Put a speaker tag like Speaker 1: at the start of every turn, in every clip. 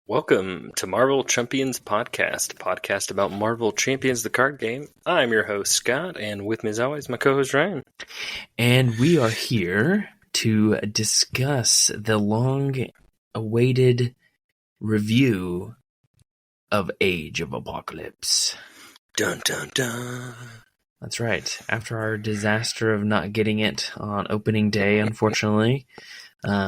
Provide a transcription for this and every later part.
Speaker 1: Welcome to Marvel Champions Podcast, a podcast about Marvel Champions the card game. I'm your host, Scott, and with me as always, my co-host, Ryan.
Speaker 2: And we are here to discuss the long-awaited review of Age of Apocalypse.
Speaker 1: Dun, dun, dun.
Speaker 2: That's right. After our disaster of not getting it on opening day, unfortunately,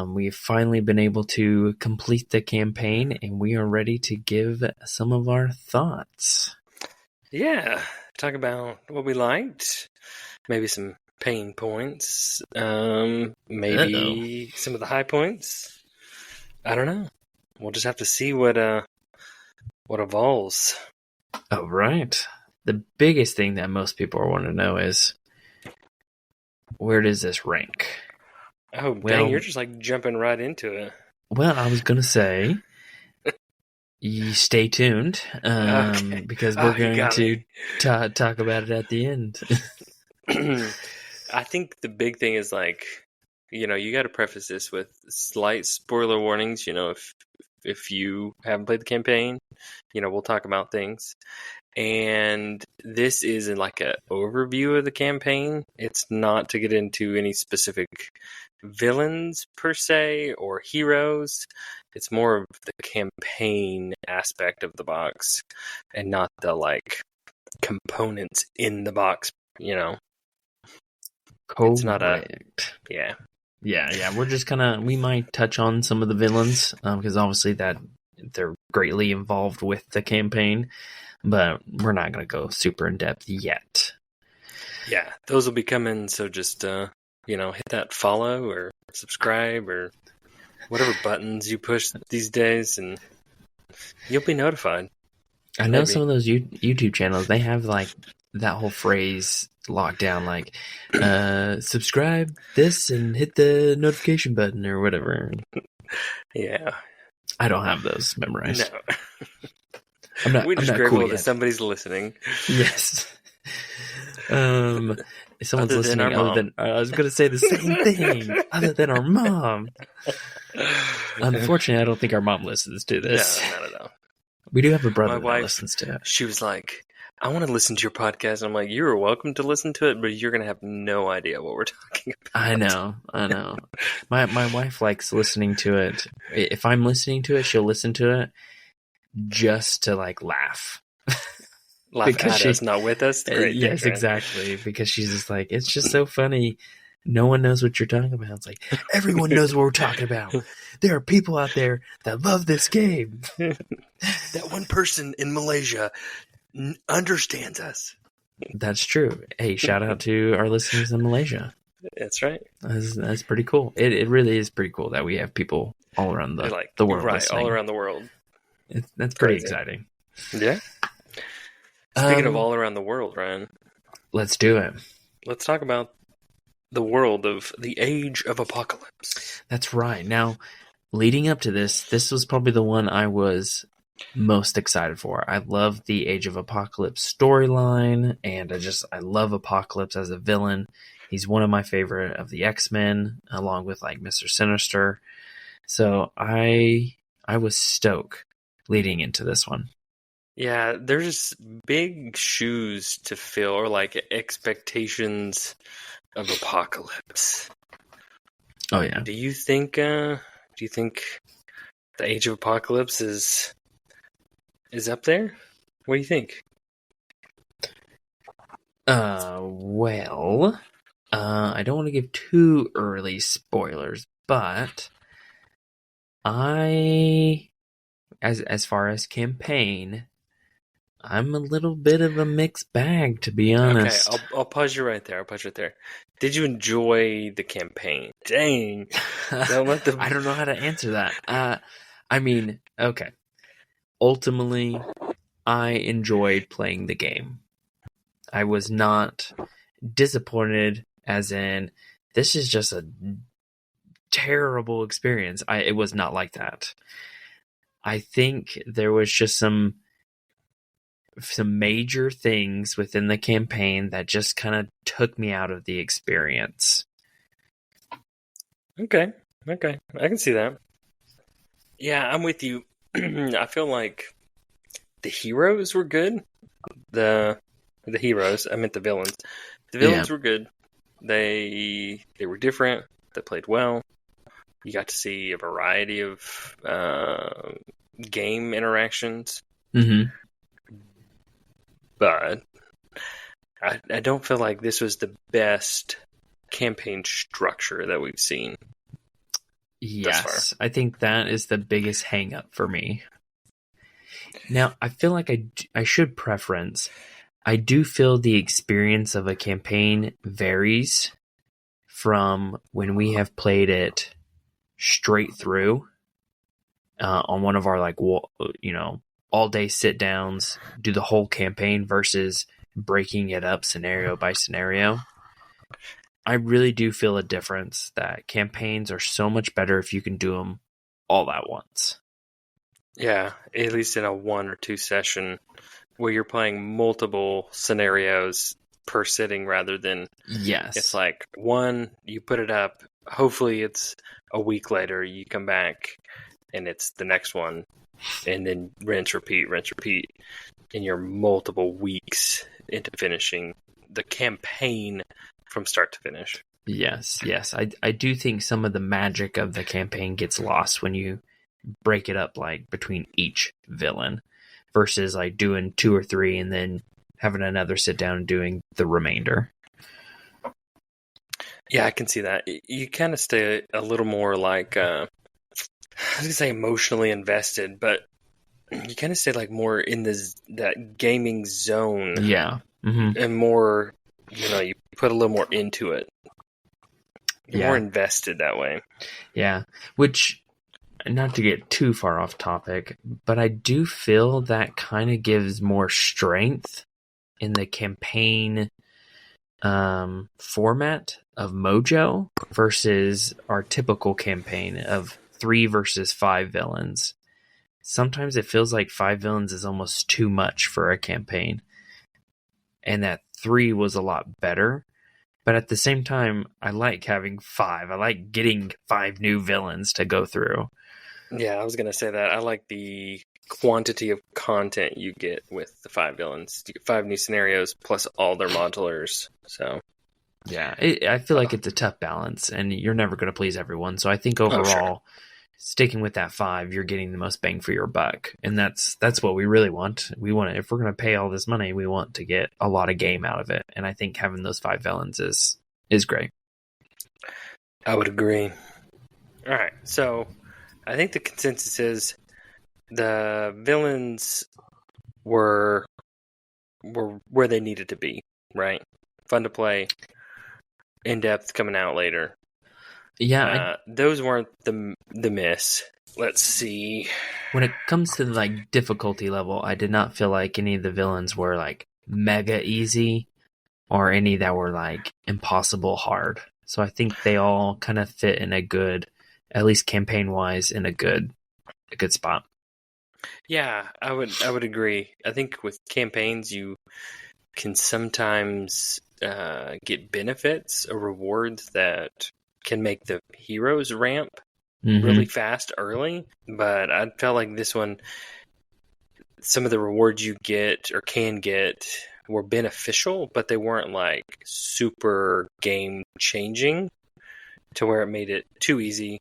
Speaker 2: we've finally been able to complete the campaign, and we are ready to give some of our thoughts.
Speaker 1: Yeah, talk about what we liked, maybe some pain points, maybe some of the high points. I don't know. We'll just have to see what evolves.
Speaker 2: All right. The biggest thing that most people want to know is, where does this rank?
Speaker 1: Oh, dang, you're just like jumping right into it.
Speaker 2: Well, I was going to say, you stay tuned, because we're going to talk about it at the end.
Speaker 1: I think the big thing is you got to preface this with slight spoiler warnings. If you haven't played the campaign, we'll talk about things. And this is like an overview of the campaign. It's not to get into any specific villains per se or heroes. It's more of the campaign aspect of the box and not the components in the box,
Speaker 2: Correct.
Speaker 1: It's not yeah.
Speaker 2: We're just we might touch on some of the villains, because obviously that they're greatly involved with the campaign, but we're not going to go super in depth yet.
Speaker 1: Yeah, those will be coming. So just hit that follow or subscribe or whatever buttons you push these days, and you'll be notified.
Speaker 2: I know some of those YouTube channels, they have that whole phrase locked down, subscribe this and hit the notification button or whatever.
Speaker 1: Yeah.
Speaker 2: I don't have those memorized.
Speaker 1: No. We're just grateful that somebody's listening.
Speaker 2: Yes. Someone's listening other than I was going to say the same thing, other than our mom. Unfortunately, I don't think our mom listens to this.
Speaker 1: No, not at all.
Speaker 2: We do have a brother
Speaker 1: My wife,
Speaker 2: that listens to it.
Speaker 1: She was like, I want to listen to your podcast. I'm like, you're welcome to listen to it, but you're going to have no idea what we're talking about.
Speaker 2: I know. My wife likes listening to it. If I'm listening to it, she'll listen to it just to laugh.
Speaker 1: Laugh because at us, not with us? Great,
Speaker 2: yes,
Speaker 1: right?
Speaker 2: Exactly. Because she's just it's just so funny. No one knows what you're talking about. It's like, everyone knows what we're talking about. There are people out there that love this game.
Speaker 1: That one person in Malaysia understands us.
Speaker 2: That's true. Hey, shout out to our listeners in Malaysia.
Speaker 1: That's right.
Speaker 2: That's pretty cool. It really is pretty cool that we have people all around the world.
Speaker 1: Right,
Speaker 2: listening.
Speaker 1: all around the world.
Speaker 2: That's pretty exciting.
Speaker 1: Yeah. Speaking of all around the world, Ryan.
Speaker 2: Let's do it.
Speaker 1: Let's talk about the world of the Age of Apocalypse.
Speaker 2: That's right. Now, leading up to this was probably the one I was most excited for. I love the Age of Apocalypse storyline, and I love Apocalypse as a villain. He's one of my favorite of the X-Men, along with Mr. Sinister. So I was stoked leading into this one.
Speaker 1: Yeah, there's big shoes to fill, or expectations of Apocalypse.
Speaker 2: Oh yeah.
Speaker 1: Do you think the Age of Apocalypse is up there? What do you think?
Speaker 2: Well, I don't want to give too early spoilers, but as far as campaign, I'm a little bit of a mixed bag, to be honest.
Speaker 1: Okay, I'll pause you right there. Did you enjoy the campaign? Dang.
Speaker 2: I don't know how to answer that. Okay. Ultimately, I enjoyed playing the game. I was not disappointed, as in, this is just a terrible experience. It was not like that. I think there was just some major things within the campaign that just kind of took me out of the experience.
Speaker 1: Okay. I can see that. Yeah, I'm with you. I feel like the heroes were good. The heroes, I meant the villains. The
Speaker 2: Yeah.
Speaker 1: villains were good. They were different. They played well. You got to see a variety of game interactions,
Speaker 2: Mm-hmm.
Speaker 1: but I don't feel like this was the best campaign structure that we've seen thus far.
Speaker 2: Yes, I think that is the biggest hang up for me. Now, I feel like I should preference. I do feel the experience of a campaign varies from when we have played it straight through on one of our all day sit downs, do the whole campaign versus breaking it up scenario by scenario. I really do feel a difference that campaigns are so much better if you can do them all at once.
Speaker 1: Yeah, at least in a 1 or 2 session where you're playing multiple scenarios per sitting rather than
Speaker 2: Yes.
Speaker 1: it's like one, you put it up, hopefully it's a week later, you come back and it's the next one, and then rinse, repeat, and you're multiple weeks into finishing the campaign from start to finish.
Speaker 2: Yes. I do think some of the magic of the campaign gets lost when you break it up like between each villain versus like doing 2 or 3 and then having another sit down and doing the remainder.
Speaker 1: Yeah, I can see that. You kind of stay a little more like, I was going to say emotionally invested, but you kind of stay like more in that gaming zone.
Speaker 2: Yeah. Mm-hmm.
Speaker 1: And more, you put a little more into it. You're more invested that way.
Speaker 2: Yeah, which, not to get too far off topic, but I do feel that kind of gives more strength in the campaign format of Mojo versus our typical campaign of 3 versus 5 villains. Sometimes it feels like 5 villains is almost too much for a campaign, and that 3 was a lot better. But at the same time, I like having 5. I like getting 5 new villains to go through.
Speaker 1: Yeah, I was going to say that. I like the quantity of content you get with the 5 villains. You get 5 new scenarios plus all their modulars. So
Speaker 2: yeah, I feel like it's a tough balance, and you're never going to please everyone. So I think overall, sticking with that 5, you're getting the most bang for your buck, and that's what we really want. We want if we're going to pay all this money, we want to get a lot of game out of it, and I think having those 5 villains is great.
Speaker 1: I would agree. All right, so I think the consensus is the villains were where they needed to be, right? Fun to play, in depth, coming out later.
Speaker 2: Yeah,
Speaker 1: those weren't the miss. Let's see.
Speaker 2: When it comes to like difficulty level, I did not feel like any of the villains were like mega easy or any that were like impossible hard. So I think they all kind of fit in a good, at least campaign wise, in a good spot.
Speaker 1: Yeah, I would agree. I think with campaigns, you can sometimes get benefits or rewards that can make the heroes ramp really fast early. But I felt like this one, some of the rewards you get or can get were beneficial, but they weren't like super game changing to where it made it too easy,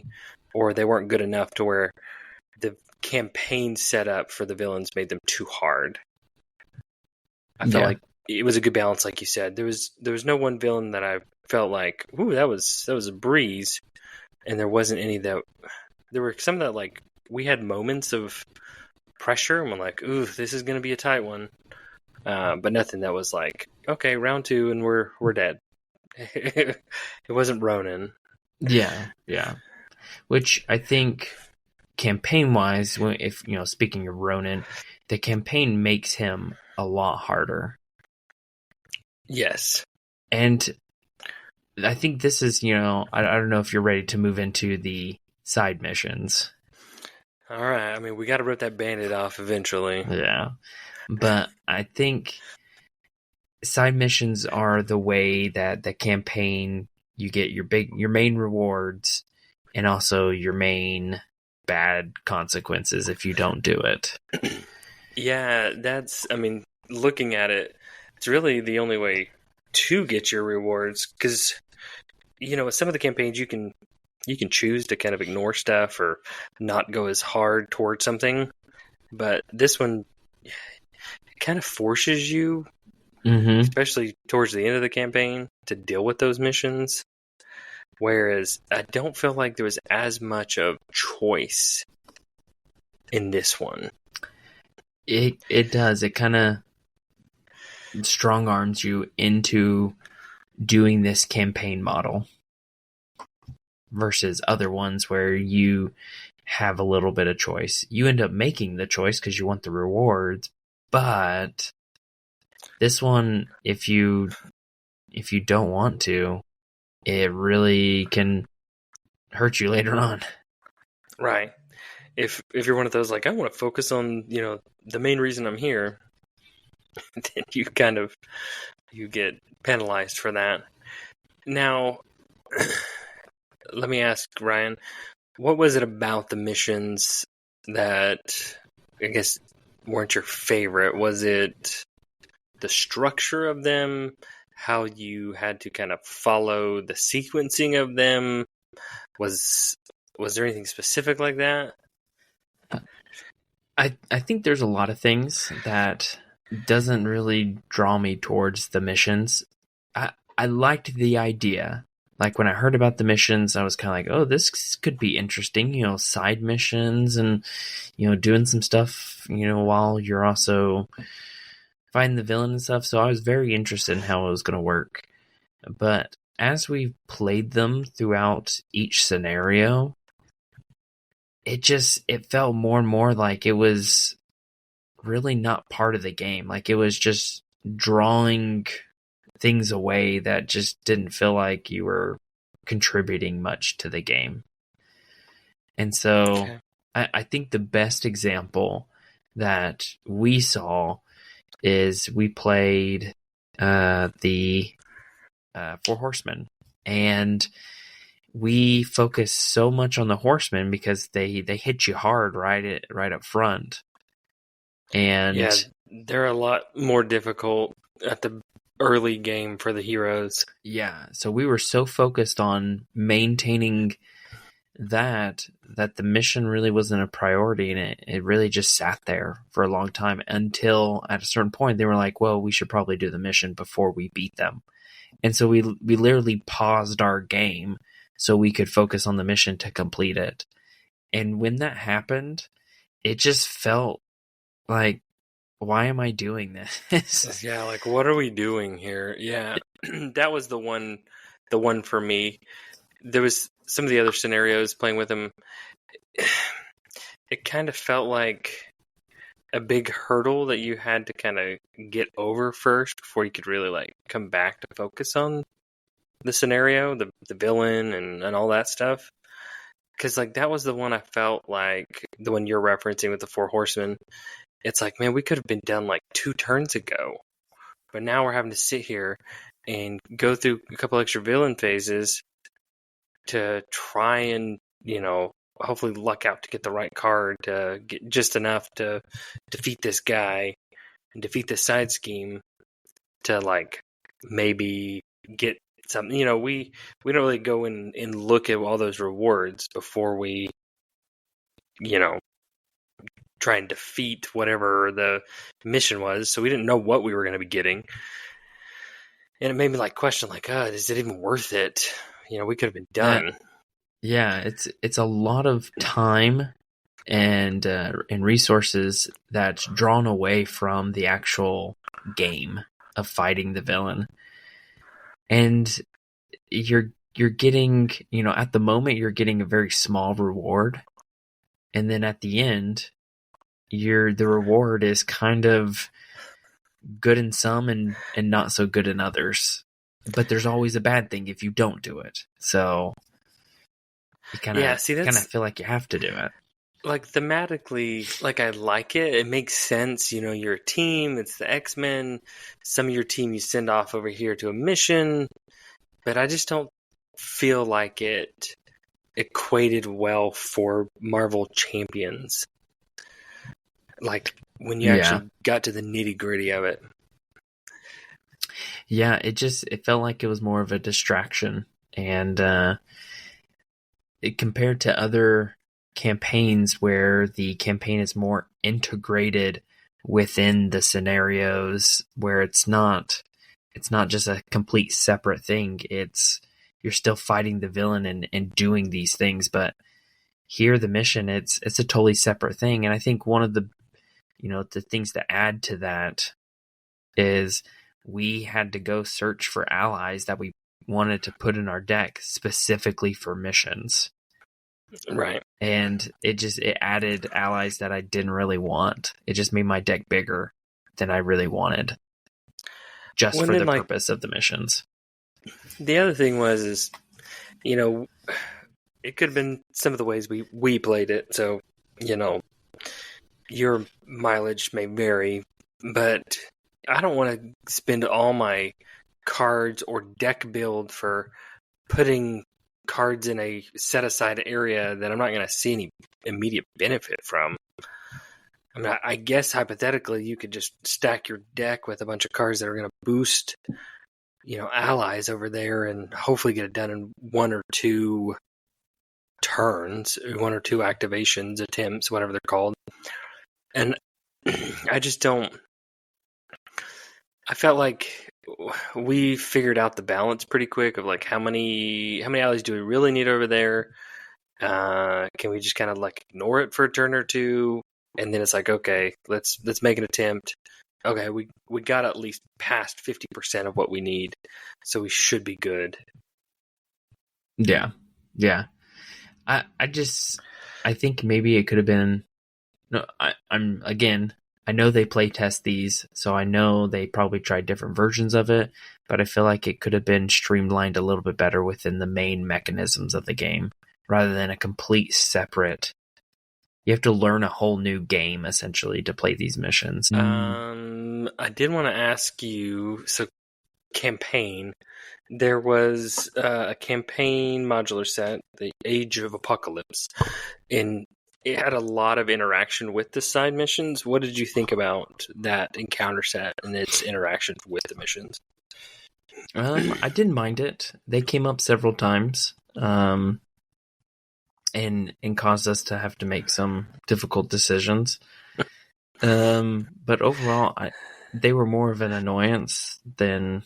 Speaker 1: or they weren't good enough to where the campaign setup for the villains made them too hard. I felt like it was a good balance, like you said. There was no one villain that I felt like, ooh, that was a breeze, and there wasn't any that. There were some that like we had moments of pressure, and we're like, ooh, this is going to be a tight one, but nothing that was like, okay, round 2, and we're dead. It wasn't Ronin.
Speaker 2: Yeah. Which I think campaign-wise, if speaking of Ronin, the campaign makes him a lot harder.
Speaker 1: Yes.
Speaker 2: And I think this is, I don't know if you're ready to move into the side missions.
Speaker 1: All right. I mean, we got to rip that Band-Aid off eventually.
Speaker 2: Yeah. But I think side missions are the way that the campaign, you get your main rewards and also your main bad consequences if you don't do it.
Speaker 1: Yeah, looking at it, it's really the only way to get your rewards, because with some of the campaigns you can choose to kind of ignore stuff or not go as hard towards something, but this one kind of forces you, especially towards the end of the campaign, to deal with those missions. Whereas I don't feel like there was as much of choice in this one.
Speaker 2: It does. It kind of strong arms you into doing this campaign model versus other ones where you have a little bit of choice. You end up making the choice because you want the rewards, but this one, if you don't want to, it really can hurt you later on.
Speaker 1: Right. If you're one of those like, I want to focus on, the main reason I'm here, then you get penalized for that. Now, let me ask Ryan, what was it about the missions that I guess weren't your favorite? Was it the structure of them, how you had to kind of follow the sequencing of them? Was there anything specific like that?
Speaker 2: I think there's a lot of things that doesn't really draw me towards the missions. I liked the idea. Like when I heard about the missions, I was kind of like, oh, this could be interesting, side missions and, doing some stuff, while you're also fighting the villain and stuff. So I was very interested in how it was going to work. But as we played them throughout each scenario, it felt more and more like it was really not part of the game. Like it was just drawing things away that just didn't feel like you were contributing much to the game. And so I think the best example that we saw is we played the Four Horsemen, and we focus so much on the horsemen because they hit you hard right up front. And
Speaker 1: yeah, they're a lot more difficult at the early game for the heroes.
Speaker 2: Yeah, so we were so focused on maintaining that the mission really wasn't a priority, and it really just sat there for a long time until at a certain point they were like, well, we should probably do the mission before we beat them. And so we literally paused our game so we could focus on the mission to complete it. And when that happened, it just felt like, why am I doing this?
Speaker 1: Yeah, like, what are we doing here? Yeah, that was the one for me. There was some of the other scenarios playing with them. It kind of felt like a big hurdle that you had to kind of get over first before you could really like come back to focus on the scenario, the villain and all that stuff. Because like that was the one I felt like, the one you're referencing with the Four Horsemen. It's like, man, we could have been done like 2 turns ago, but now we're having to sit here and go through a couple extra villain phases to try and, hopefully luck out to get the right card to get just enough to defeat this guy and defeat this side scheme to like maybe get something. We don't really go in and look at all those rewards before we, try and defeat whatever the mission was. So we didn't know what we were going to be getting. And it made me like question like, is it even worth it? We could have been done.
Speaker 2: Yeah, it's a lot of time and resources that's drawn away from the actual game of fighting the villain. And you're getting, at the moment you're getting a very small reward. And then at the end, the reward is kind of good in some and not so good in others. But there's always a bad thing if you don't do it. So you kind of feel like you have to do it.
Speaker 1: Like thematically, like I like it. It makes sense. You're a team. It's the X-Men. Some of your team you send off over here to a mission. But I just don't feel like it equated well for Marvel Champions. Like when you
Speaker 2: Yeah.
Speaker 1: actually got to the nitty-gritty of it.
Speaker 2: Yeah, it felt like it was more of a distraction, and it compared to other campaigns where the campaign is more integrated within the scenarios, where it's not just a complete separate thing. You're still fighting the villain and doing these things, but here the mission, it's a totally separate thing. And I think one of the the things that add to that is we had to go search for allies that we wanted to put in our deck specifically for missions.
Speaker 1: Right.
Speaker 2: And it added allies that I didn't really want. It just made my deck bigger than I really wanted, just for the purpose of the missions.
Speaker 1: The other thing is, it could have been some of the ways we played it. So, your mileage may vary, but I don't want to spend all my cards or deck build for putting cards in a set-aside area that I'm not going to see any immediate benefit from. I mean, I guess hypothetically you could just stack your deck with a bunch of cards that are going to boost, allies over there and hopefully get it done in one or two turns, one or two activations, attempts, whatever they're called. And I just don't... I felt like we figured out the balance pretty quick of like how many allies do we really need over there? Can we just kind of like ignore it for a turn or two? And then it's like, okay, let's make an attempt. Okay, we got at least past 50% of what we need, so we should be good.
Speaker 2: Yeah. I think maybe it could have been. No, I know they play test these, so I know they probably tried different versions of it, but I feel like it could have been streamlined a little bit better within the main mechanisms of the game, rather than a complete separate. You have to learn a whole new game, essentially, to play these missions.
Speaker 1: I did want to ask you, so campaign, there was a campaign modular set, the Age of Apocalypse, and it had a lot of interaction with the side missions. What did you think about that encounter set and its interaction with the missions?
Speaker 2: I didn't mind it. They came up several times. And caused us to have to make some difficult decisions. But overall, they were more of an annoyance than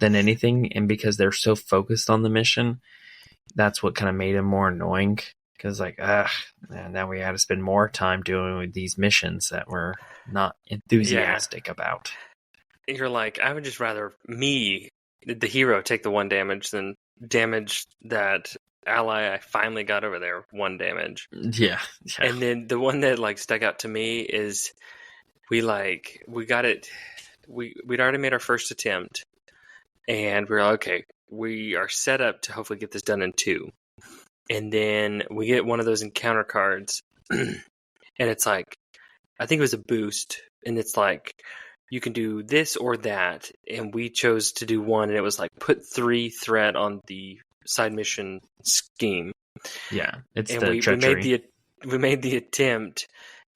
Speaker 2: anything. And because they're so focused on the mission, that's what kind of made them more annoying. Because now we had to spend more time doing these missions that we're not enthusiastic about.
Speaker 1: You're like, I would just rather me, the hero, take the 1 damage than damage that ally I finally got over there 1 damage.
Speaker 2: Yeah.
Speaker 1: And then the one that like stuck out to me is we got it. We'd already made our first attempt, and we were like, okay, we are set up to hopefully get this done in 2. And then we get one of those encounter cards, and it's like, I think it was a boost, and it's like, you can do this or that, and we chose to do 1, and it was like, put 3 threat on the side mission scheme.
Speaker 2: Yeah, it's
Speaker 1: and
Speaker 2: the treachery.
Speaker 1: We made the attempt,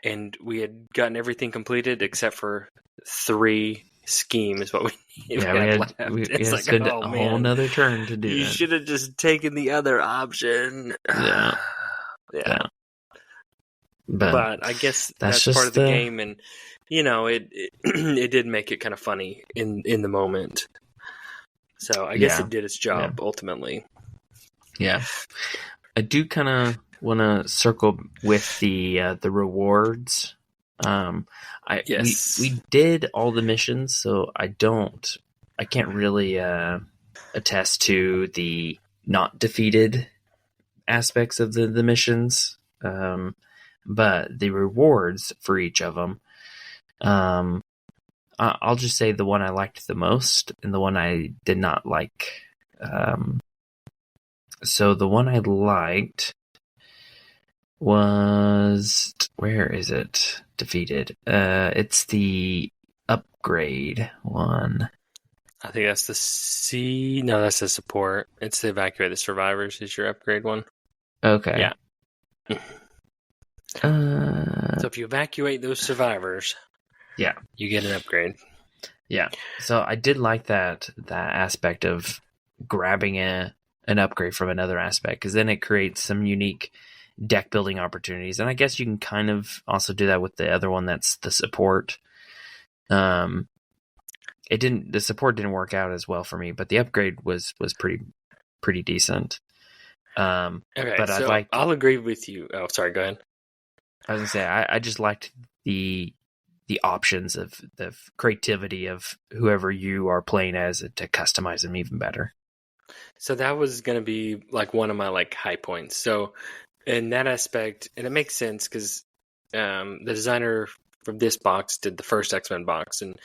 Speaker 1: and we had gotten everything completed except for 3 scheme is what we
Speaker 2: we had to spend a whole nother turn to do it.
Speaker 1: You should have just taken the other option.
Speaker 2: Yeah.
Speaker 1: But I guess that's part of the game, and it did make it kind of funny in the moment. So I guess it did its job ultimately.
Speaker 2: Yeah, I do kind of want to circle with the rewards. We did all the missions, so I can't really attest to the not defeated aspects of the missions. But the rewards for each of them, I'll just say the one I liked the most and the one I did not like. So the one I liked was, where is it? Defeated. It's the upgrade one.
Speaker 1: I think that's the C. No, that's the support. It's the evacuate the survivors is your upgrade one.
Speaker 2: Okay.
Speaker 1: Yeah.
Speaker 2: Uh,
Speaker 1: So if you evacuate those survivors,
Speaker 2: yeah.
Speaker 1: you get an upgrade.
Speaker 2: Yeah. So I did like that aspect of grabbing an upgrade from another aspect, because then it creates some unique deck building opportunities. And I guess you can kind of also do that with the other one, that's the support. The support didn't work out as well for me, but the upgrade was pretty decent.
Speaker 1: Okay,
Speaker 2: But
Speaker 1: so I'll agree with you. Oh, sorry, go ahead.
Speaker 2: I was gonna say I just liked the options of the creativity of whoever you are playing as to customize them even better.
Speaker 1: So that was going to be like one of my like high points. So in that aspect, and it makes sense because the designer from this box did the first X-Men box, and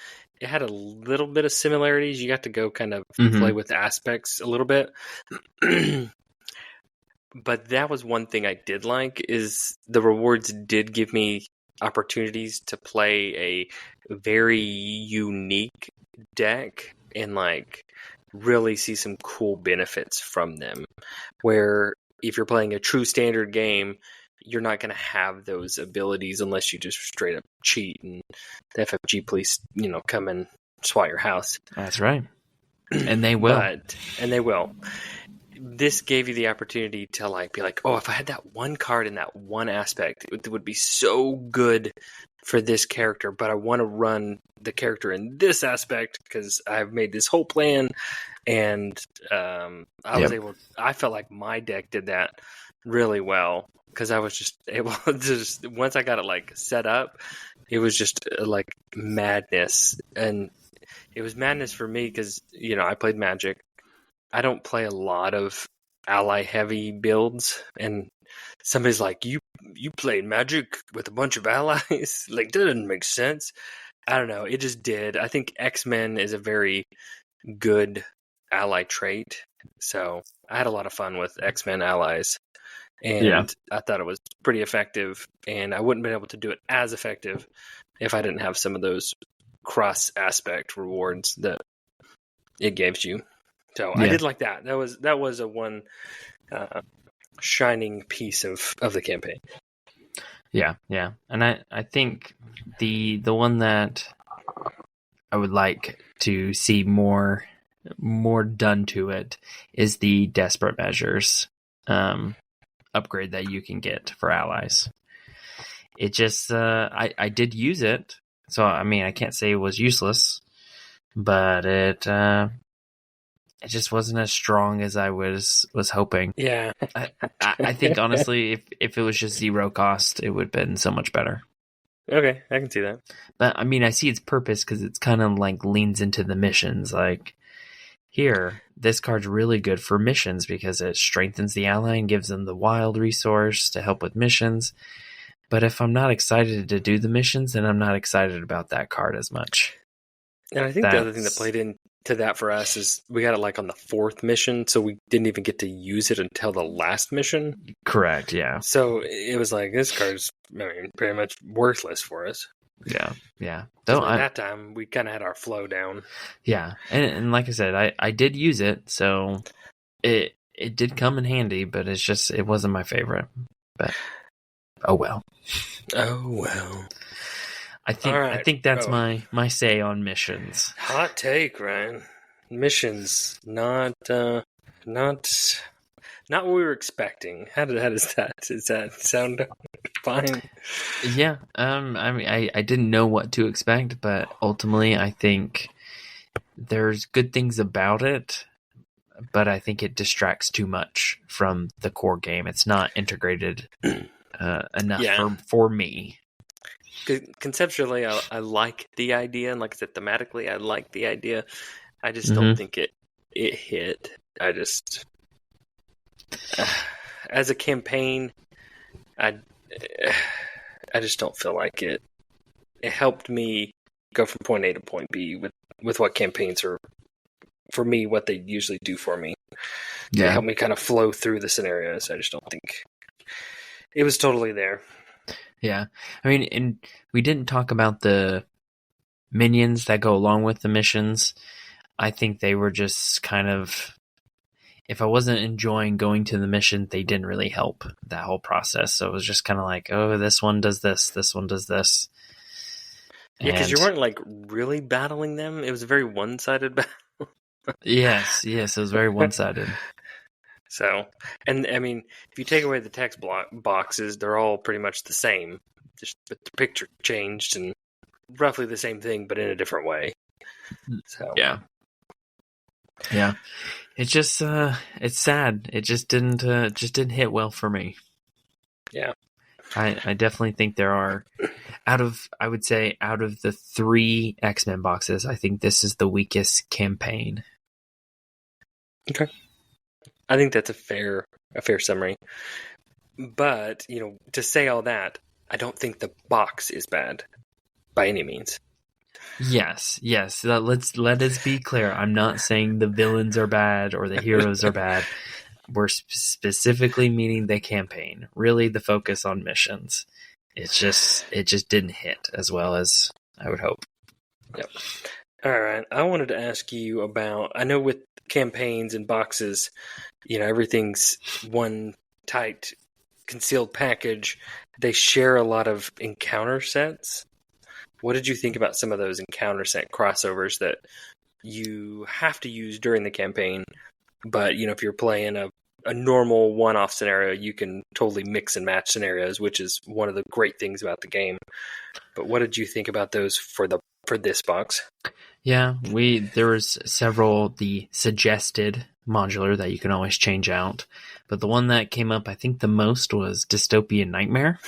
Speaker 1: it had a little bit of similarities. You got to go kind of play with aspects a little bit. But that was one thing I did like, is the rewards did give me opportunities to play a very unique deck and like really see some cool benefits from them. Where if you're playing a true standard game, you're not going to have those abilities unless you just straight up cheat and the FFG police, come and swat your house.
Speaker 2: That's right. And they will.
Speaker 1: And they will. This gave you the opportunity to like be like, oh, if I had that one card in that one aspect, it would be so good for this character, but I want to run the character in this aspect because I've made this whole plan. And I felt like my deck did that really well because I was just able to once I got it like set up, it was just like madness. And it was madness for me because, I played Magic. I don't play a lot of ally heavy builds, and somebody's like, you played Magic with a bunch of allies? Like, that doesn't make sense. I don't know. It just did. I think X-Men is a very good ally trait. So I had a lot of fun with X-Men allies, and I thought it was pretty effective, and I wouldn't have been able to do it as effective if I didn't have some of those cross aspect rewards that it gives you. So I did like that. That was a one shining piece of the campaign.
Speaker 2: Yeah, and I think the one that I would like to see more done to it is the Desperate Measures upgrade that you can get for allies. It just I did use it, so I mean I can't say it was useless, but it just wasn't as strong as I was hoping.
Speaker 1: Yeah.
Speaker 2: I think, honestly, if it was just zero cost, it would have been so much better.
Speaker 1: Okay, I can see that.
Speaker 2: But, I mean, I see its purpose because it's kind of like leans into the missions. Like, here, this card's really good for missions because it strengthens the ally and gives them the wild resource to help with missions. But if I'm not excited to do the missions, then I'm not excited about that card as much.
Speaker 1: And I think the other thing that played into that for us is we got it like on the 4th mission, so we didn't even get to use it until the last mission.
Speaker 2: Correct, yeah.
Speaker 1: So it was like, this card's pretty much worthless for us.
Speaker 2: Yeah.
Speaker 1: Though at that time, we kind of had our flow down.
Speaker 2: Yeah, and like I said, I did use it, so it did come in handy, but it wasn't my favorite. But oh well. I think that's my say on missions.
Speaker 1: Hot take, Ryan. Missions, not what we were expecting. How does that sound fine?
Speaker 2: Yeah. I mean, I didn't know what to expect, but ultimately, I think there's good things about it, but I think it distracts too much from the core game. It's not integrated enough for me.
Speaker 1: Conceptually, I like the idea, and like I said, thematically, I like the idea. I just don't think it hit. I just, as a campaign, I just don't feel like it. It helped me go from point A to point B with what campaigns are, for me, what they usually do for me. Yeah. They help me kind of flow through the scenarios. I just don't think it was totally there.
Speaker 2: Yeah. I mean, and we didn't talk about the minions that go along with the missions. I think they were just kind of if I wasn't enjoying going to the mission, they didn't really help that whole process. So it was just kind of like, oh, this one does this one does this.
Speaker 1: Yeah, because you
Speaker 2: And
Speaker 1: weren't like really battling them. It was a very one-sided battle.
Speaker 2: yes, it was very one-sided.
Speaker 1: So, and I mean, if you take away the text boxes, they're all pretty much the same. Just but the picture changed and roughly the same thing, but in a different way. So
Speaker 2: yeah. It's just it's sad. It just didn't hit well for me.
Speaker 1: Yeah.
Speaker 2: I definitely think there are out of the 3 X-Men boxes, I think this is the weakest campaign.
Speaker 1: Okay. I think that's a fair summary. But, to say all that, I don't think the box is bad by any means.
Speaker 2: Yes. Let us be clear. I'm not saying the villains are bad or the heroes are bad. We're specifically meaning the campaign. Really, the focus on missions. It just didn't hit as well as I would hope.
Speaker 1: Yep. All right. I wanted to ask you about. I know with campaigns and boxes, everything's one tight concealed package. They share a lot of encounter sets. What did you think about some of those encounter set crossovers that you have to use during the campaign? But, if you're playing a normal one-off scenario, you can totally mix and match scenarios, which is one of the great things about the game. But what did you think about those for this box?
Speaker 2: Yeah, there was several, the suggested modular that you can always change out. But the one that came up, I think the most was Dystopian Nightmare.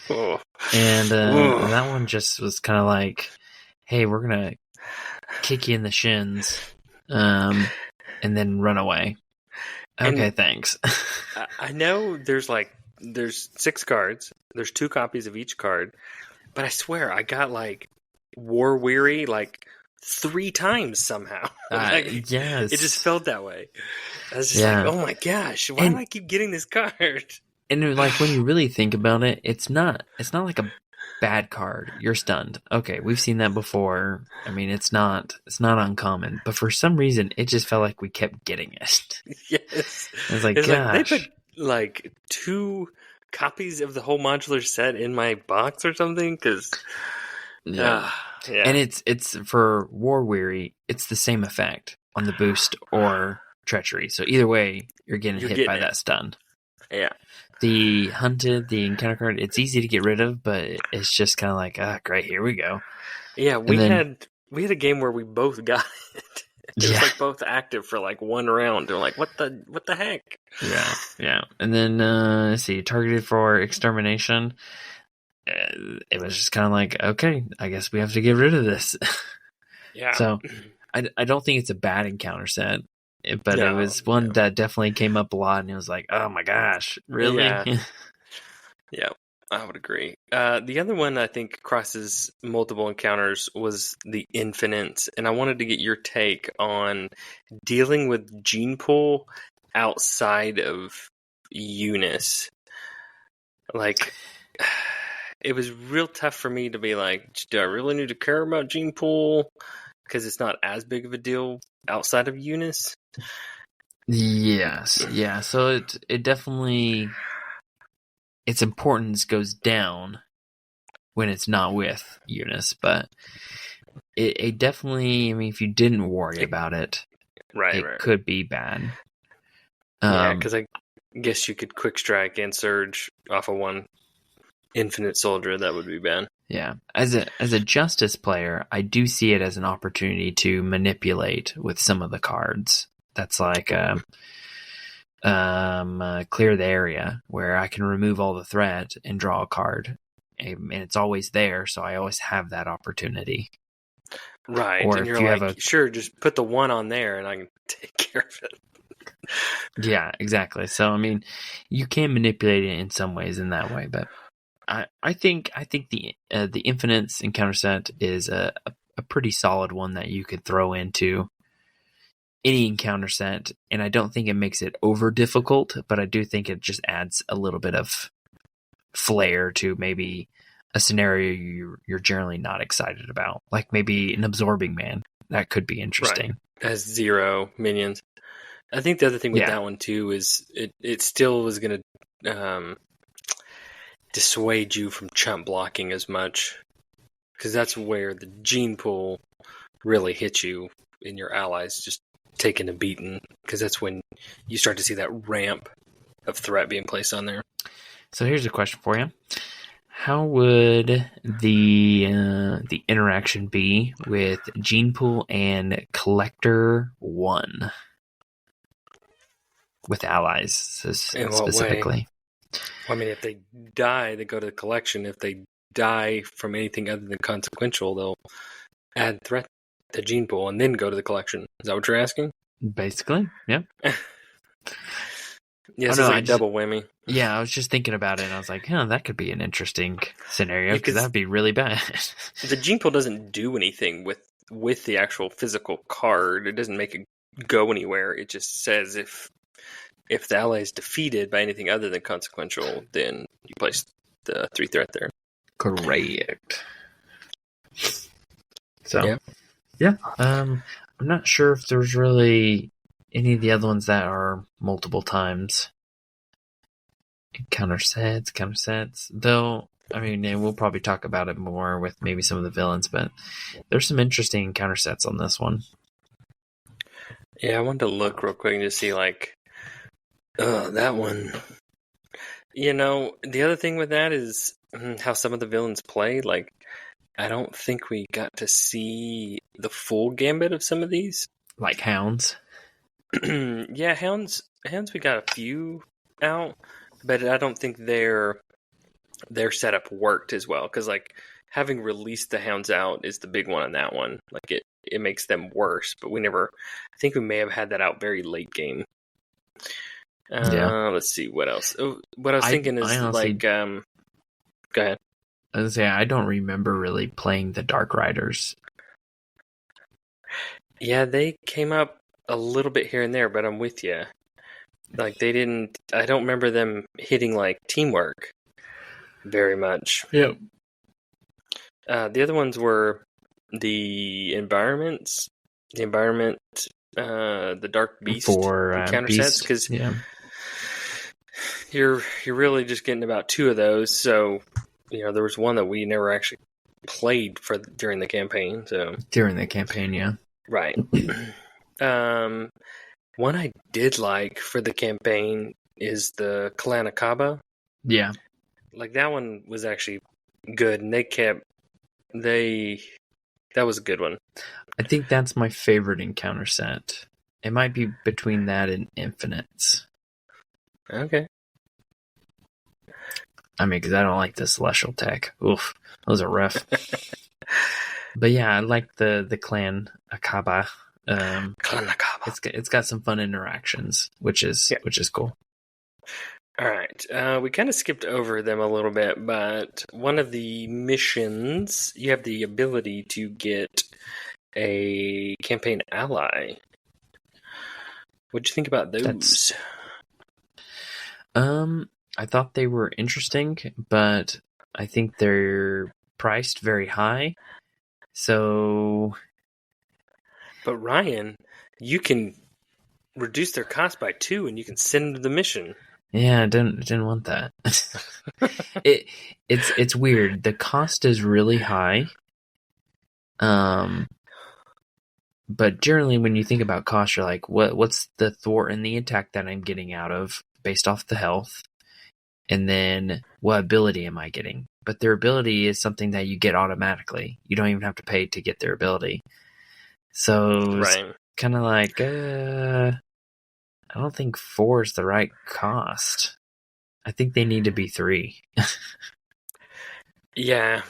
Speaker 1: Oh.
Speaker 2: And that one just was kind of like, hey, we're going to kick you in the shins and then run away. Okay, and thanks.
Speaker 1: I know there's 6 cards. There's 2 copies of each card. But I swear, I got war weary 3 times somehow.
Speaker 2: Yes.
Speaker 1: It just felt that way. I was just like, oh my gosh, why do I keep getting this card?
Speaker 2: And when you really think about it, it's not like a bad card. You're stunned. Okay, we've seen that before. I mean, it's not uncommon. But for some reason, it just felt like we kept getting it.
Speaker 1: Yes.
Speaker 2: I was gosh.
Speaker 1: They put 2 copies of the whole modular set in my box or something, because
Speaker 2: yeah. And it's for War Weary, it's the same effect on the boost or treachery. So either way, you're getting hit by that stun.
Speaker 1: Yeah.
Speaker 2: The hunted, the encounter card, it's easy to get rid of, but it's just kind of like, great, here we go.
Speaker 1: Yeah, we had a game where we both got it. It was both active for 1 round. They're like, what the heck?
Speaker 2: Yeah. And then let's see, targeted for extermination. It was just kind of like, okay, I guess we have to get rid of this.
Speaker 1: Yeah.
Speaker 2: So I don't think it's a bad encounter set, but it was one that definitely came up a lot, and it was like, oh my gosh, really?
Speaker 1: Yeah, I would agree. The other one I think crosses multiple encounters was the Infinite, and I wanted to get your take on dealing with gene pool outside of Eunice. It was real tough for me to be like, do I really need to care about gene pool? Because it's not as big of a deal outside of Eunice.
Speaker 2: Yes, yeah. So it definitely, its importance goes down when it's not with Eunice, but it definitely, I mean, if you didn't worry about it, it could be bad.
Speaker 1: Yeah, because I guess you could quick strike and surge off of one Infinite soldier. That would be bad.
Speaker 2: Yeah, as a Justice player, I do see it as an opportunity to manipulate with some of the cards. That's like clear the area, where I can remove all the threat and draw a card, and it's always there, so I always have that opportunity.
Speaker 1: Right, or and you're sure, just put the 1 on there, and I can take care of it.
Speaker 2: Yeah, exactly. So I mean, you can manipulate it in some ways in that way, but I think the Infinites encounter set is a pretty solid one that you could throw into any encounter set, and I don't think it makes it over difficult, but I do think it just adds a little bit of flair to maybe a scenario you're generally not excited about, like maybe an Absorbing Man. That could be interesting.
Speaker 1: Right. Has 0 minions. I think the other thing with
Speaker 2: Yeah.
Speaker 1: that one too is it still was going to dissuade you from chump blocking as much, because that's where the gene pool really hits you in your allies just taking a beating, because that's when you start to see that ramp of threat being placed on there.
Speaker 2: So here's a question for you. How would the interaction be with Gene Pool and Collector 1? With allies, specifically.
Speaker 1: Well, I mean, if they die, they go to the collection. If they die from anything other than consequential, they'll add threat to gene pool and then go to the collection. Is that what you're asking?
Speaker 2: Basically, yeah.
Speaker 1: Yes, it's like a double whammy.
Speaker 2: Yeah, I was just thinking about it, and I was like, that could be an interesting scenario, because that'd be really bad.
Speaker 1: The gene pool doesn't do anything with the actual physical card. It doesn't make it go anywhere. It just says if the ally is defeated by anything other than consequential, then you place the 3 threat there.
Speaker 2: Correct. So, yeah. I'm not sure if there's really any of the other ones that are multiple times. Counter sets. Though, I mean, we'll probably talk about it more with maybe some of the villains, but there's some interesting counter sets on this one.
Speaker 1: Yeah, I wanted to look real quick and just see, like, that one. You know, the other thing with that is how some of the villains play. Like, I don't think we got to see the full gambit of some of these.
Speaker 2: Like Hounds?
Speaker 1: Yeah, Hounds we got a few out, but I don't think their setup worked as well. Because, like, having released the Hounds out is the big one on that one. Like, it makes them worse, but I think we may have had that out very late game. Let's see, what else? What I was thinking is, honestly, go ahead.
Speaker 2: I was gonna say, I don't remember really playing the Dark Riders.
Speaker 1: Yeah, they came up a little bit here and there, but I'm with you. Like, I don't remember them hitting, like, teamwork very much.
Speaker 2: Yep.
Speaker 1: The other ones were the environments. The environment, the Dark Beast
Speaker 2: for
Speaker 1: counter sets, because you're really just getting about 2 of those. So, you know, there was one that we never actually played during the campaign. So
Speaker 2: during the campaign, yeah,
Speaker 1: right. One I did like for the campaign is the Clan Akaba.
Speaker 2: Yeah,
Speaker 1: like that one was actually good, and that was a good one.
Speaker 2: I think that's my favorite encounter set. It might be between that and Infinites.
Speaker 1: Okay.
Speaker 2: I mean, because I don't like the Celestial tech. Oof, those are rough. But yeah, I like the Clan Akaba.
Speaker 1: Clan Akaba.
Speaker 2: It's got some fun interactions, which is cool.
Speaker 1: All right. We kind of skipped over them a little bit, but one of the missions, you have the ability to get a campaign ally. What'd you think about those?
Speaker 2: I thought they were interesting, but I think they're priced very high. So,
Speaker 1: but Ryan, you can reduce their cost by 2, and you can send them to the mission.
Speaker 2: Yeah, I didn't want that. It's weird. The cost is really high. But generally, when you think about cost, you're like, what's the thwart and the attack that I'm getting out of based off the health? And then what ability am I getting? But their ability is something that you get automatically. You don't even have to pay to get their ability. So it's kind of like, I don't think 4 is the right cost. I think they need to be 3.
Speaker 1: Yeah.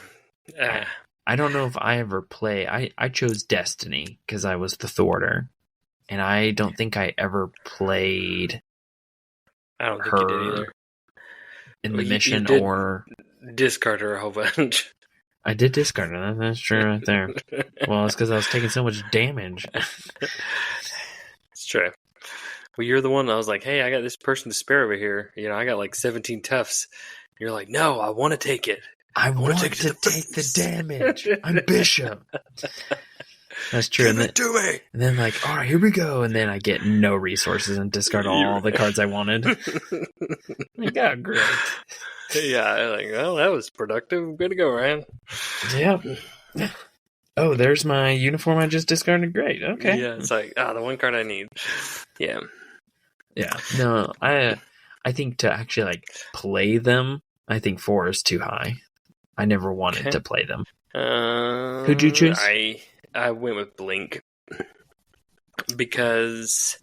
Speaker 2: I don't know if I ever play. I chose Destiny because I was the thwarter. And I don't think I ever played
Speaker 1: I don't think you did either.
Speaker 2: In the mission, or
Speaker 1: discard her a whole bunch.
Speaker 2: I did discard her. That's true right there. Well, it's because I was taking so much damage.
Speaker 1: It's true. Well, you're the one that was like, hey, I got this person to spare over here. You know, I got like 17 toughs. You're like, no, I want to take it.
Speaker 2: I want to take the damage. I'm Bishop. That's true.
Speaker 1: Give it to me.
Speaker 2: And then like, all right, here we go. And then I get no resources and discard all the cards I wanted. Like, oh, great.
Speaker 1: Yeah, like, well, that was productive. Good to go, Ryan.
Speaker 2: Yep. Oh, there's my uniform I just discarded. Great. Okay.
Speaker 1: Yeah, it's like, the one card I need. Yeah.
Speaker 2: Yeah. No, I think to actually like play them, I think 4 is too high. I never wanted to play them. Who'd you choose?
Speaker 1: I went with Blink because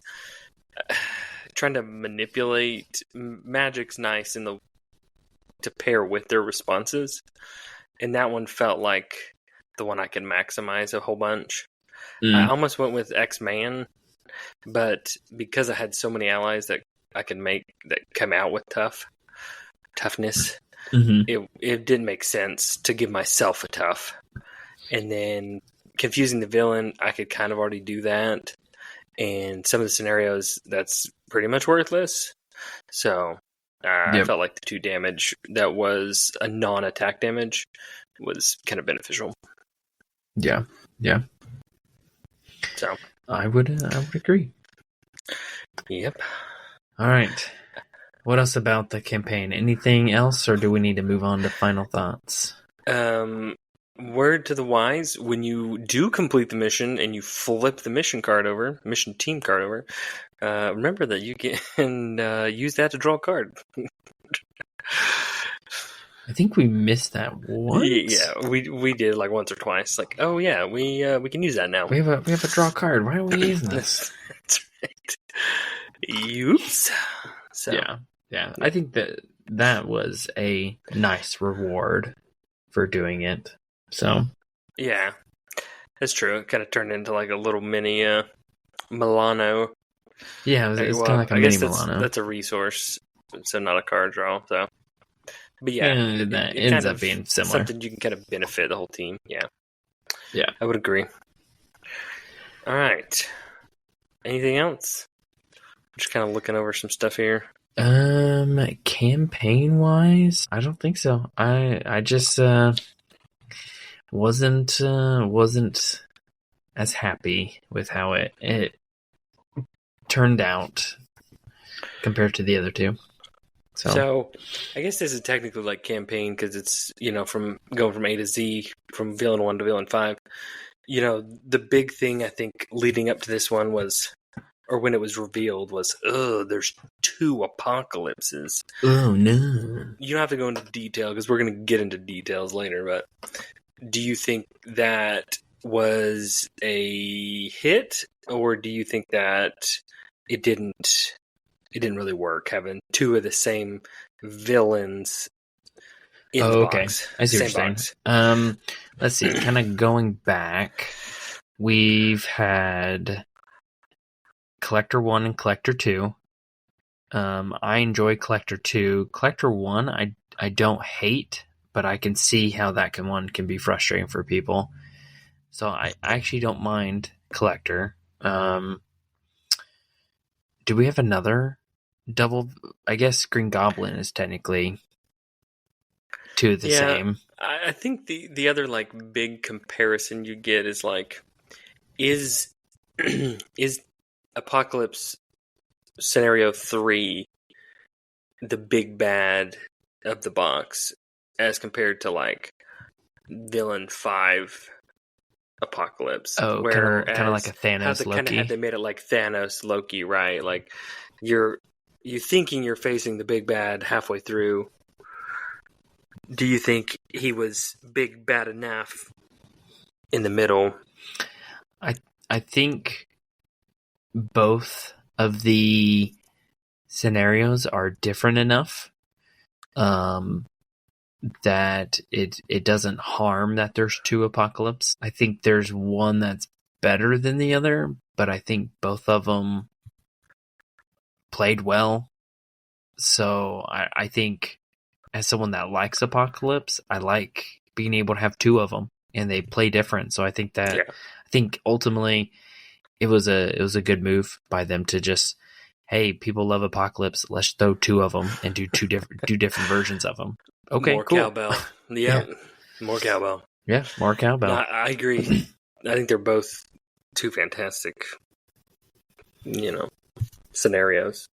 Speaker 1: trying to manipulate Magic's nice to pair with their responses, and that one felt like the one I could maximize a whole bunch. I almost went with X-Man, but because I had so many allies that I could make that come out with toughness, it didn't make sense to give myself a tough. And then confusing the villain, I could kind of already do that. And some of the scenarios, that's pretty much worthless. So I felt like the 2 damage that was a non-attack damage was kind of beneficial.
Speaker 2: Yeah.
Speaker 1: So
Speaker 2: I would agree.
Speaker 1: Yep.
Speaker 2: All right. What else about the campaign? Anything else, or do we need to move on to final thoughts?
Speaker 1: Word to the wise, when you do complete the mission and you flip the mission team card over, remember that you can use that to draw a card.
Speaker 2: I think we missed that once.
Speaker 1: Yeah, we did like once or twice. Like, oh yeah, we can use that now.
Speaker 2: We have a draw card. Why are we using this?
Speaker 1: That's right. Oops. So
Speaker 2: yeah. I think that was a nice reward for doing it. So
Speaker 1: yeah, that's true. It kind of turned into like a little mini Milano.
Speaker 2: Yeah, it's kind of like a mini Milano.
Speaker 1: That's a resource, so not a card draw. So, but yeah,
Speaker 2: it ends up being similar.
Speaker 1: Something you can kind of benefit the whole team. Yeah,
Speaker 2: yeah,
Speaker 1: I would agree. All right. Anything else? Just kind of looking over some stuff here.
Speaker 2: Campaign wise, I don't think so. I just wasn't as happy with how it turned out compared to the other 2.
Speaker 1: So I guess this is technically like campaign because it's, from going from A to Z, from villain 1 to villain 5. The big thing I think leading up to this one was, or when it was revealed, was, there's 2 apocalypses.
Speaker 2: Oh no.
Speaker 1: You don't have to go into detail because we're going to get into details later, but do you think that was a hit, or do you think that it didn't really work having 2 of the same villains in the box?
Speaker 2: I see what you're saying. Let's see. Kind of going back, we've had Collector 1 and Collector 2. I enjoy Collector 2. Collector 1, I don't hate, but I can see how that can be frustrating for people. So I actually don't mind Collector. Do we have another double? I guess Green Goblin is technically 2 of the same.
Speaker 1: I think the other like big comparison you get is like, is Apocalypse Scenario 3 the big bad of the box as compared to like Villain 5 Apocalypse?
Speaker 2: Oh, kind of like a Thanos Loki.
Speaker 1: They made it like Thanos Loki, right? Like you thinking you're facing the big bad halfway through. Do you think he was big bad enough in the middle?
Speaker 2: I think both of the scenarios are different enough that it doesn't harm that there's 2 Apocalypse. I think there's one that's better than the other, but I think both of them played well. So I think as someone that likes Apocalypse, I like being able to have 2 of them, and they play different. So I think I think ultimately it was a good move by them to just, hey, people love Apocalypse, let's throw 2 of them and do different versions of them. Okay,
Speaker 1: more
Speaker 2: cool.
Speaker 1: cowbell. Yeah, more cowbell.
Speaker 2: Yeah, more cowbell.
Speaker 1: No, I agree. I think they're both two fantastic, scenarios.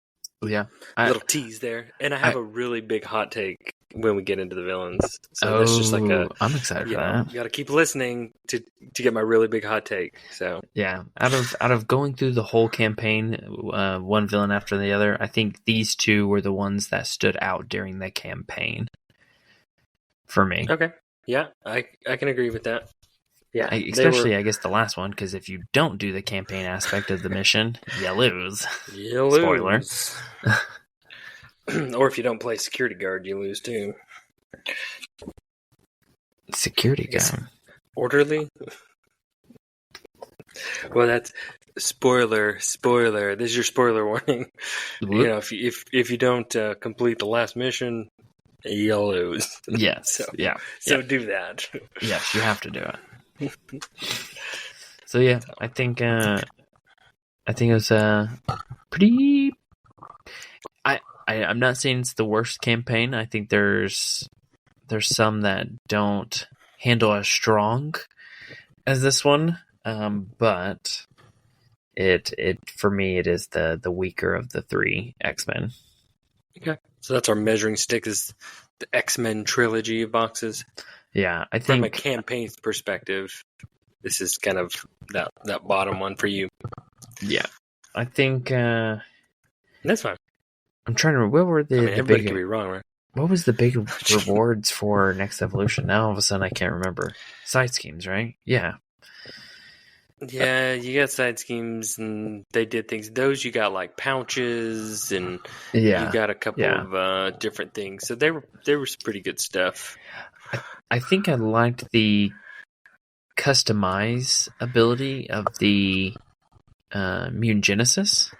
Speaker 2: Yeah.
Speaker 1: Little tease there. And I have a really big hot take when we get into the villains. So that's just like
Speaker 2: I'm excited for that.
Speaker 1: You got to keep listening to get my really big hot take. So
Speaker 2: yeah, out of going through the whole campaign, one villain after the other, I think these two were the ones that stood out during the campaign for me.
Speaker 1: Okay. Yeah, I can agree with that. Yeah,
Speaker 2: especially I guess the last one, because if you don't do the campaign aspect of the mission, you lose.
Speaker 1: Spoiler. Or if you don't play security guard, you lose too.
Speaker 2: Security guard.
Speaker 1: Orderly? Well, that's spoiler. This is your spoiler warning.
Speaker 2: Whoop.
Speaker 1: If you don't complete the last mission, you'll lose.
Speaker 2: Yes.
Speaker 1: So do that.
Speaker 2: Yes, you have to do it. So yeah, I think it was pretty. I'm not saying it's the worst campaign. I think there's some that don't handle as strong as this one, but it for me it is the weaker of the three X-Men.
Speaker 1: Okay, so that's our measuring stick is the X-Men trilogy of boxes.
Speaker 2: Yeah, I think
Speaker 1: from a campaign perspective, this is kind of that bottom one for you.
Speaker 2: Yeah, I think
Speaker 1: that's fine.
Speaker 2: I'm trying to remember. What were the
Speaker 1: everybody could be wrong, right?
Speaker 2: What was the big rewards for Next Evolution? Now all of a sudden I can't remember. Side schemes, right? Yeah.
Speaker 1: Yeah, you got side schemes, and they did things. Those you got like pouches, and you got a couple of different things. So they were pretty good stuff.
Speaker 2: I think I liked the customize ability of the mutagenesis.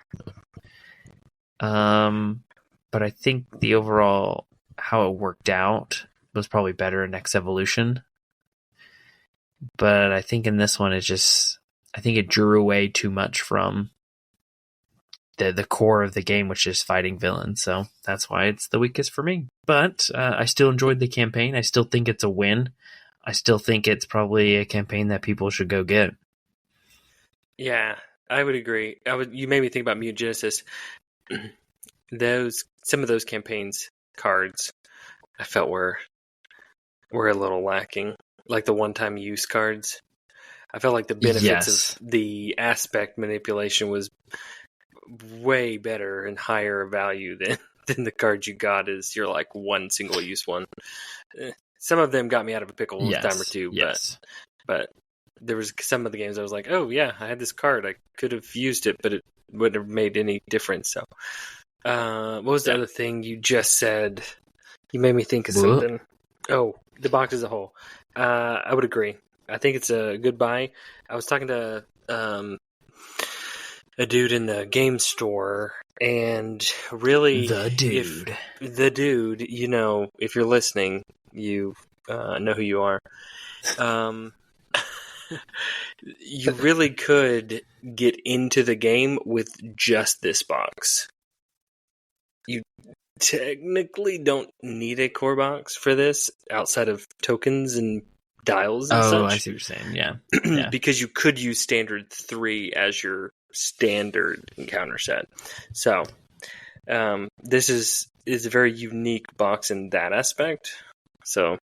Speaker 2: But I think the overall how it worked out was probably better in Next Evolution. But I think in this one, I think it drew away too much from the core of the game, which is fighting villains. So that's why it's the weakest for me. But I still enjoyed the campaign. I still think it's a win. I still think it's probably a campaign that people should go get.
Speaker 1: Yeah, I would agree. You made me think about mutagenesis. Some of those campaigns cards I felt were a little lacking. Like the one-time use cards. I felt like the benefits of the aspect manipulation was way better and higher value than the cards you got as your like one single use one. Some of them got me out of a pickle a time or two, but there was some of the games I was like, oh yeah, I had this card, I could have used it, but it wouldn't have made any difference. So, what was the other thing you just said? You made me think of something. Oh, the box as a whole. I would agree. I think it's a good buy. I was talking to a dude in the game store, and really,
Speaker 2: the
Speaker 1: dude, if you're listening, you know who you are. You really could get into the game with just this box. You technically don't need a core box for this outside of tokens and dials and such.
Speaker 2: Oh, I see what you're saying. Yeah.
Speaker 1: Because you could use standard 3 as your standard encounter set. So, this is a very unique box in that aspect. So,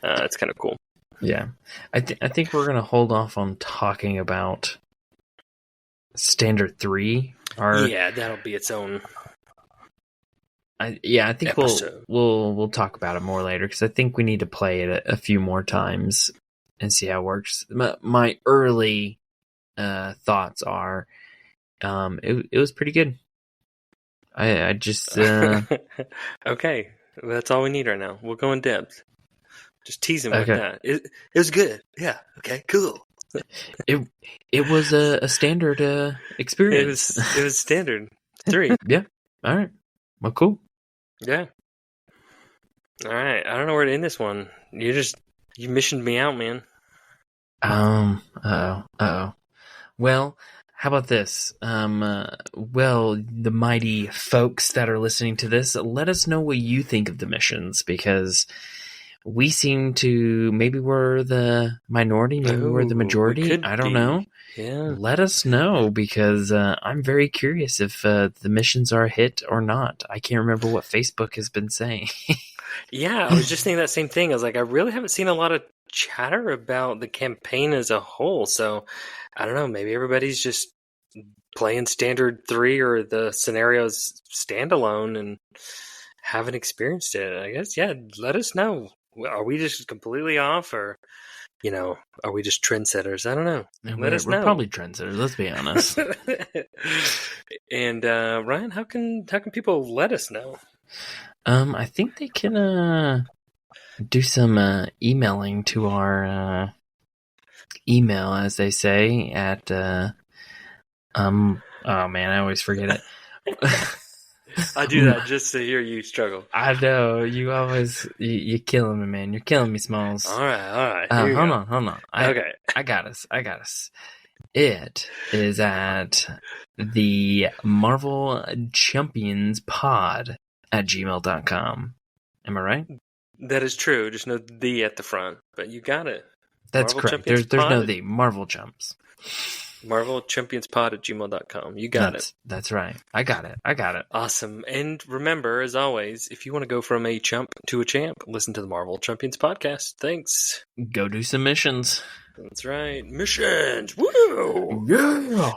Speaker 1: it's kind of cool.
Speaker 2: Yeah. I think we're going to hold off on talking about standard 3.
Speaker 1: Yeah, that'll be its own.
Speaker 2: I think episode. we'll talk about it more later, because I think we need to play it a few more times and see how it works. My early thoughts are, it was pretty good. I just
Speaker 1: okay, well, that's all we need right now. We'll go in depth. Just tease him with that. It was good. Yeah. Okay. Cool.
Speaker 2: It was a standard experience.
Speaker 1: It was standard 3.
Speaker 2: Yeah. All right. Well, cool.
Speaker 1: Yeah. All right. I don't know where to end this one. You missioned me out, man.
Speaker 2: Uh-oh. Well, how about this? Well, the mighty folks that are listening to this, let us know what you think of the missions, because we seem to, maybe we're the minority, maybe we're the
Speaker 1: We
Speaker 2: majority.
Speaker 1: could
Speaker 2: I don't
Speaker 1: be.
Speaker 2: know.
Speaker 1: Yeah.
Speaker 2: Let us know, because I'm very curious if the missions are a hit or not. I can't remember what Facebook has been saying.
Speaker 1: Yeah, I was just thinking that same thing. I was like, I really haven't seen a lot of chatter about the campaign as a whole. So I don't know. Maybe everybody's just playing standard 3 or the scenarios standalone and haven't experienced it. I guess, yeah, let us know. Are we just completely off, or, are we just trendsetters? I don't know. Let us
Speaker 2: We're
Speaker 1: know.
Speaker 2: probably trendsetters, let's be honest.
Speaker 1: And Ryan, how can people let us know?
Speaker 2: I think they can do some emailing to our email, as they say, at oh man, I always forget it.
Speaker 1: I do that just to hear you struggle.
Speaker 2: I know, you're killing me, man. You're killing me, Smalls.
Speaker 1: All right.
Speaker 2: Hold on.
Speaker 1: Okay.
Speaker 2: I got us. It is at the Marvel Champions Pod at gmail.com. Am I right?
Speaker 1: That is true. Just no "the" at the front, but you got it.
Speaker 2: That's
Speaker 1: Marvel
Speaker 2: correct.
Speaker 1: Champions
Speaker 2: There's no
Speaker 1: Pod
Speaker 2: the. Marvel Chumps.
Speaker 1: Marvel Champions Pod at gmail.com. You got it.
Speaker 2: That's right. I got it.
Speaker 1: Awesome. And remember, as always, if you want to go from a chump to a champ, listen to the Marvel Champions podcast. Thanks.
Speaker 2: Go do some missions.
Speaker 1: That's right. Missions. Woo!
Speaker 2: Yeah.